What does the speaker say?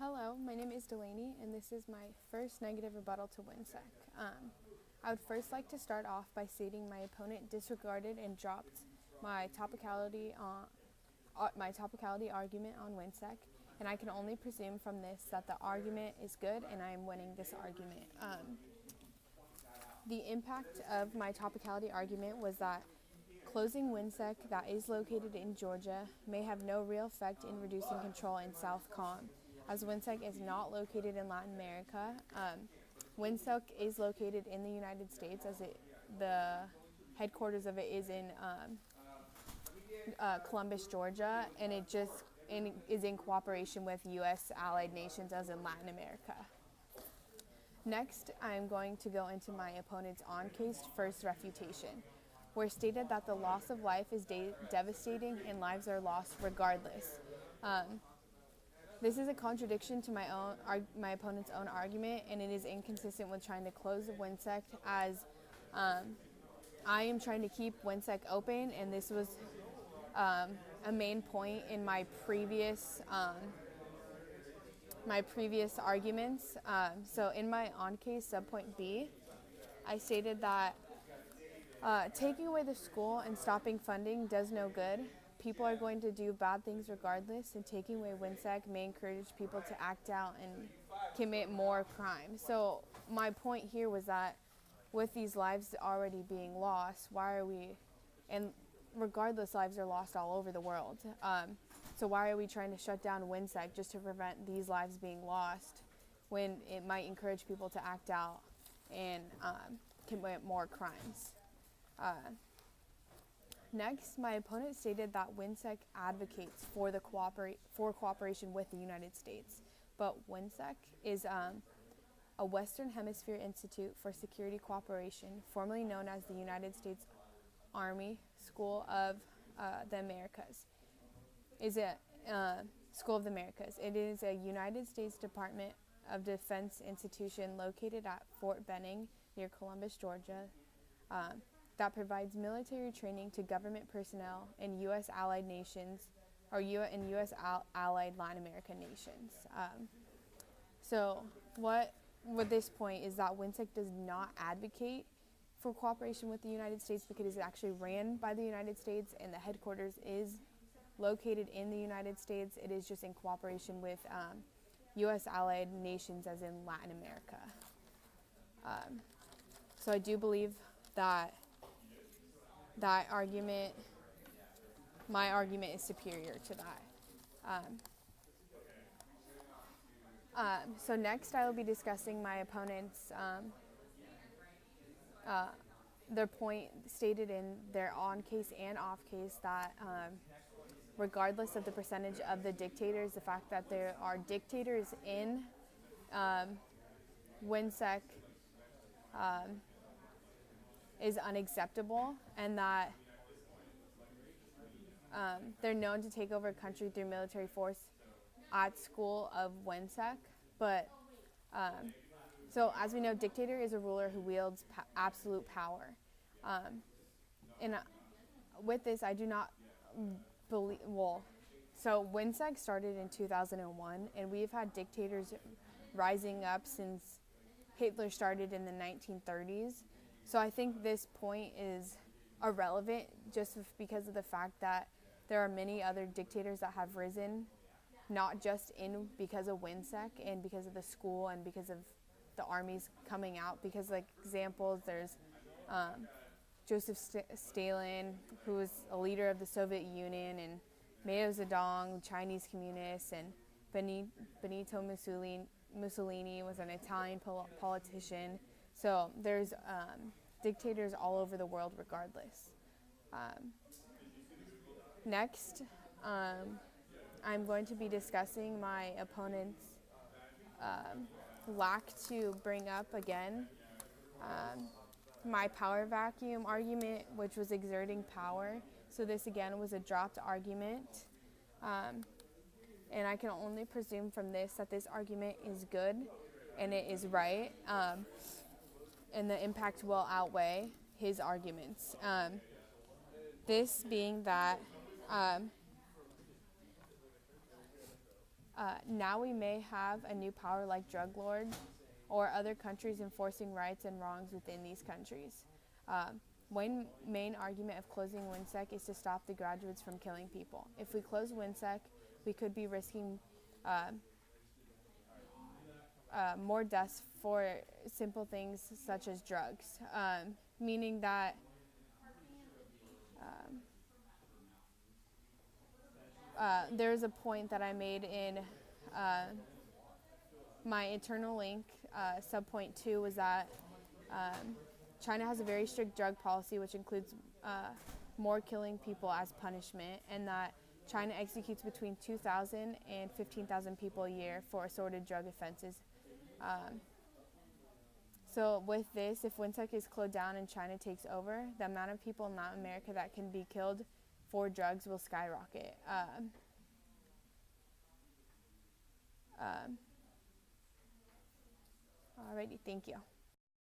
Hello, my name is Delaney, and this is my first negative rebuttal to Whinsec. I would first like to start off by stating my opponent disregarded and dropped my topicality argument on Whinsec, and I can only presume from this that the argument is good and I am winning this argument. The impact of my topicality argument was that closing Whinsec, that is located in Georgia, may have no real effect in reducing control in South Com, as Whinsec is not located in Latin America. Whinsec is located in the United States, as the headquarters of it is in Columbus, Georgia, and it is in cooperation with U.S. allied nations, as in Latin America. Next, I'm going to go into my opponent's on-case first refutation, where stated that the loss of life is devastating and lives are lost regardless. This is a contradiction to my opponent's own argument, and it is inconsistent with trying to close Whinsec, as I am trying to keep Whinsec open, and this was a main point in my previous arguments. So in my on-case subpoint B, I stated that taking away the school and stopping funding does no good. People are going to do bad things regardless, and taking away Whinsec may encourage people to act out and commit more crime. So my point here was that with these lives already being lost, and regardless, lives are lost all over the world. So why are we trying to shut down Whinsec just to prevent these lives being lost, when it might encourage people to act out and commit more crimes? Next, my opponent stated that Whinsec advocates for cooperation with the United States, but Whinsec is a Western Hemisphere Institute for Security Cooperation, formerly known as the United States Army School of the Americas. School of the Americas. It is a United States Department of Defense institution located at Fort Benning near Columbus, Georgia, that provides military training to government personnel in U.S. allied nations, or U.S. allied Latin American nations. So what with this point is that Whinsec does not advocate for cooperation with the United States, because it is actually ran by the United States and the headquarters is located in the United States. It is just in cooperation with U.S. allied nations, as in Latin America. So I do believe that my argument is superior to that. So next I will be discussing my opponent's their point stated in their on-case and off-case that regardless of the percentage of the dictators, the fact that there are dictators in Whinsec is unacceptable, and that they're known to take over a country through military force at school of Whinsec. But so as we know, dictator is a ruler who wields absolute power. And with this, I do not believe, so Whinsec started in 2001, and we've had dictators rising up since Hitler started in the 1930s. So I think this point is irrelevant just because of the fact that there are many other dictators that have risen, not just because of Whinsec and because of the school and because of the armies coming out. Because, like examples, there's Joseph Stalin, who was a leader of the Soviet Union, and Mao Zedong, Chinese communists, and Benito Mussolini was an Italian politician. So there's dictators all over the world regardless. Next, I'm going to be discussing my opponent's lack to bring up again my power vacuum argument, which was exerting power. So this again was a dropped argument, and I can only presume from this that this argument is good and it is right, and the impact will outweigh his arguments. This being that Now we may have a new power like drug lords or other countries enforcing rights and wrongs within these countries. One main argument of closing Whinsec is to stop the graduates from killing people. If we close Whinsec, we could be risking more deaths for simple things such as drugs, meaning that there's a point that I made in my internal link, subpoint 2, was that China has a very strict drug policy, which includes more killing people as punishment, and that China executes between 2,000 and 15,000 people a year for assorted drug offenses. So with this, if Whinsec is closed down and China takes over, the amount of people in Latin America that can be killed for drugs will skyrocket. Alrighty, thank you.